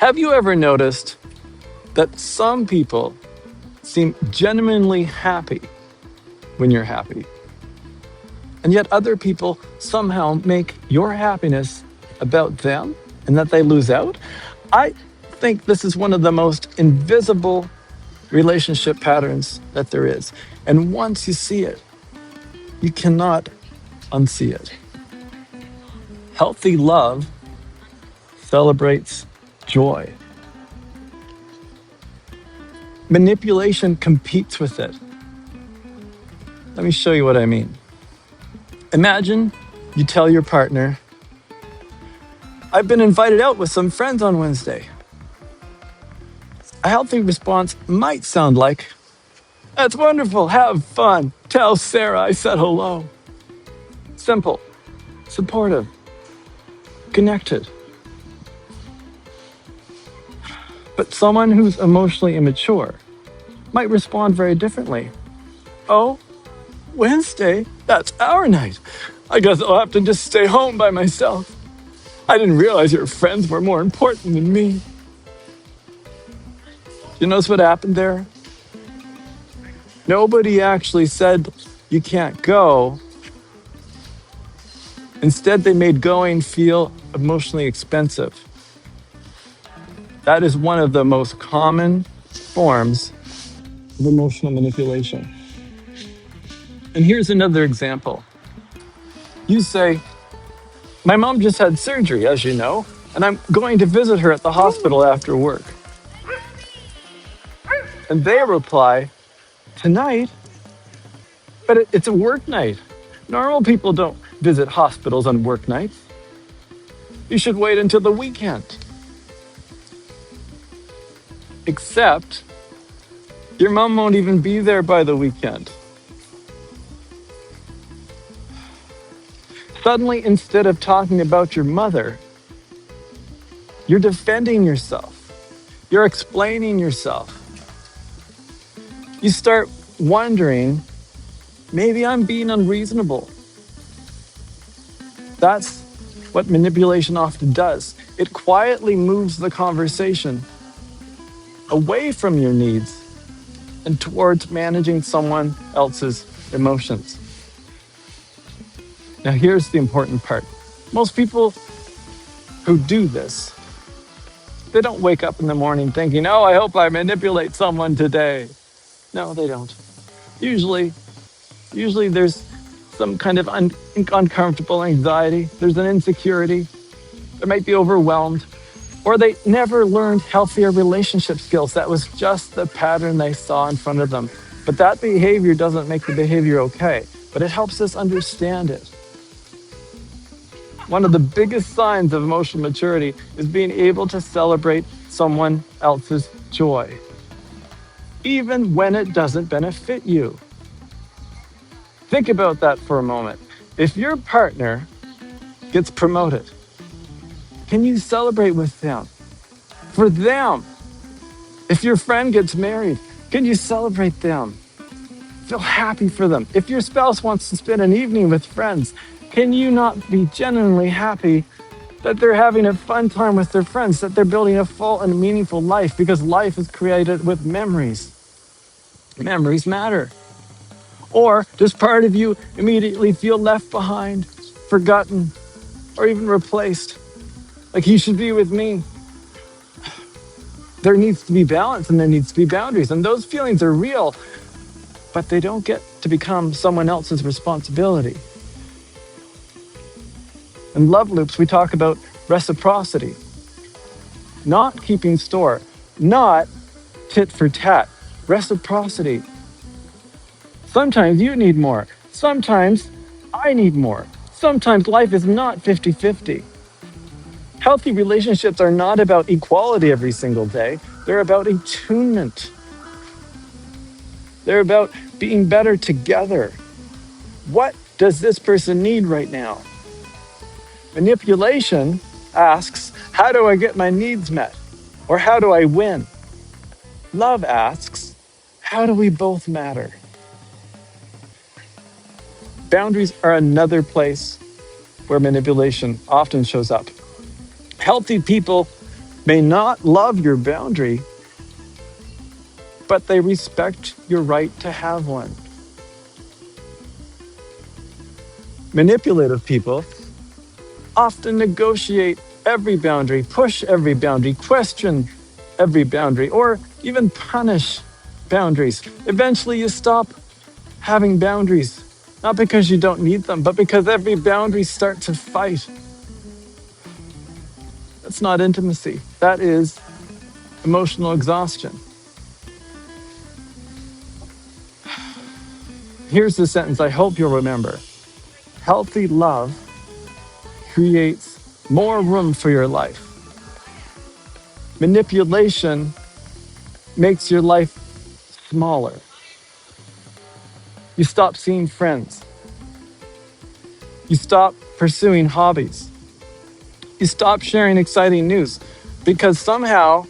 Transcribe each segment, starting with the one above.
Have you ever noticed that some people seem genuinely happy when you're happy, and yet other people somehow make your happiness about them and that they lose out? I think this is one of the most invisible relationship patterns that there is. And once you see it, you cannot unsee it. Healthy love celebrates joy. Manipulation competes with it. Let me show you what I mean. Imagine you tell your partner, I've been invited out with some friends on Wednesday. A healthy response might sound like, that's wonderful, have fun. Tell Sarah I said hello. Simple, supportive, connected. But someone who's emotionally immature might respond very differently. Oh, Wednesday? That's our night. I guess I'll have to just stay home by myself. I didn't realize your friends were more important than me. You notice what happened there? Nobody actually said you can't go. Instead, they made going feel emotionally expensive. That is one of the most common forms of emotional manipulation. And here's another example. You say, my mom just had surgery, as you know, and I'm going to visit her at the hospital after work. And they reply, tonight? But it's a work night. Normal people don't visit hospitals on work nights. You should wait until the weekend. Except, your mom won't even be there by the weekend. Suddenly, instead of talking about your mother, you're defending yourself. You're explaining yourself. You start wondering, maybe I'm being unreasonable. That's what manipulation often does. It quietly moves the conversation away from your needs and towards managing someone else's emotions. Now, here's the important part. Most people who do this, they don't wake up in the morning thinking, oh, I hope I manipulate someone today. No, they don't. Usually there's some kind of uncomfortable anxiety. There's an insecurity. They might be overwhelmed. Or they never learned healthier relationship skills. That was just the pattern they saw in front of them. But that behavior doesn't make the behavior okay, but it helps us understand it. One of the biggest signs of emotional maturity is being able to celebrate someone else's joy, even when it doesn't benefit you. Think about that for a moment. If your partner gets promoted, can you celebrate with them? For them. If your friend gets married, can you celebrate them? Feel happy for them. If your spouse wants to spend an evening with friends, can you not be genuinely happy that they're having a fun time with their friends, that they're building a full and meaningful life, because life is created with memories. Memories matter. Or does part of you immediately feel left behind, forgotten, or even replaced? Like, you should be with me. There needs to be balance and there needs to be boundaries. And those feelings are real, but they don't get to become someone else's responsibility. In Love Loops, we talk about reciprocity, not keeping score, not tit for tat, reciprocity. Sometimes you need more. Sometimes I need more. Sometimes life is not 50-50. Healthy relationships are not about equality every single day. They're about attunement. They're about being better together. What does this person need right now? Manipulation asks, how do I get my needs met? Or how do I win? Love asks, how do we both matter? Boundaries are another place where manipulation often shows up. Healthy people may not love your boundary, but they respect your right to have one. Manipulative people often negotiate every boundary, push every boundary, question every boundary, or even punish boundaries. Eventually, you stop having boundaries, not because you don't need them, but because every boundary starts to fight. That's not intimacy. That is emotional exhaustion. Here's the sentence I hope you'll remember. Healthy love creates more room for your life. Manipulation makes your life smaller. You stop seeing friends. You stop pursuing hobbies. You stop sharing exciting news because somehow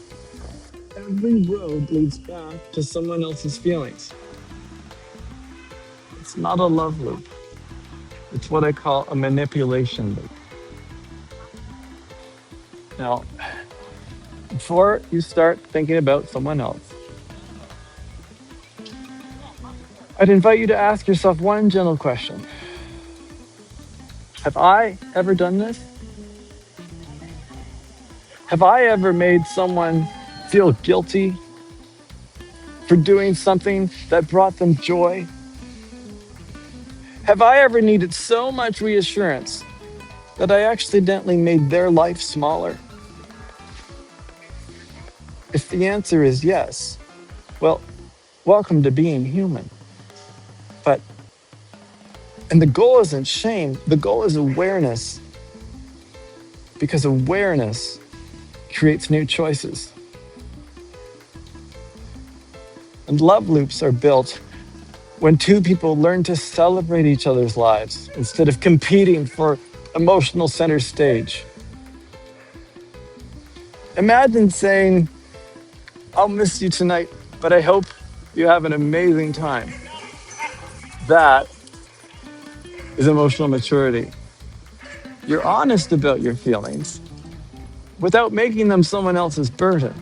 every road leads back to someone else's feelings. It's not a love loop. It's what I call a manipulation loop. Now, before you start thinking about someone else, I'd invite you to ask yourself one gentle question. Have I ever done this? Have I ever made someone feel guilty for doing something that brought them joy? Have I ever needed so much reassurance that I accidentally made their life smaller? If the answer is yes, well, welcome to being human. But, and the goal isn't shame, the goal is awareness. Because awareness creates new choices. And love loops are built when two people learn to celebrate each other's lives instead of competing for emotional center stage. Imagine saying, I'll miss you tonight, but I hope you have an amazing time. That is emotional maturity. You're honest about your feelings without making them someone else's burden.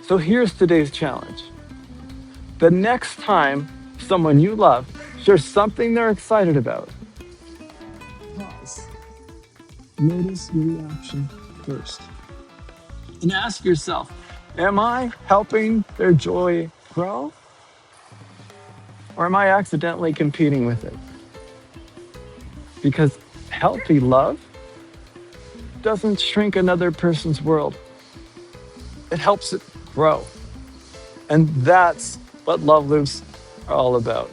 So here's today's challenge. The next time someone you love shares something they're excited about, pause. Notice your reaction first. And ask yourself, am I helping their joy grow? Or am I accidentally competing with it? Because healthy love doesn't shrink another person's world. It helps it grow. And that's what love loops are all about.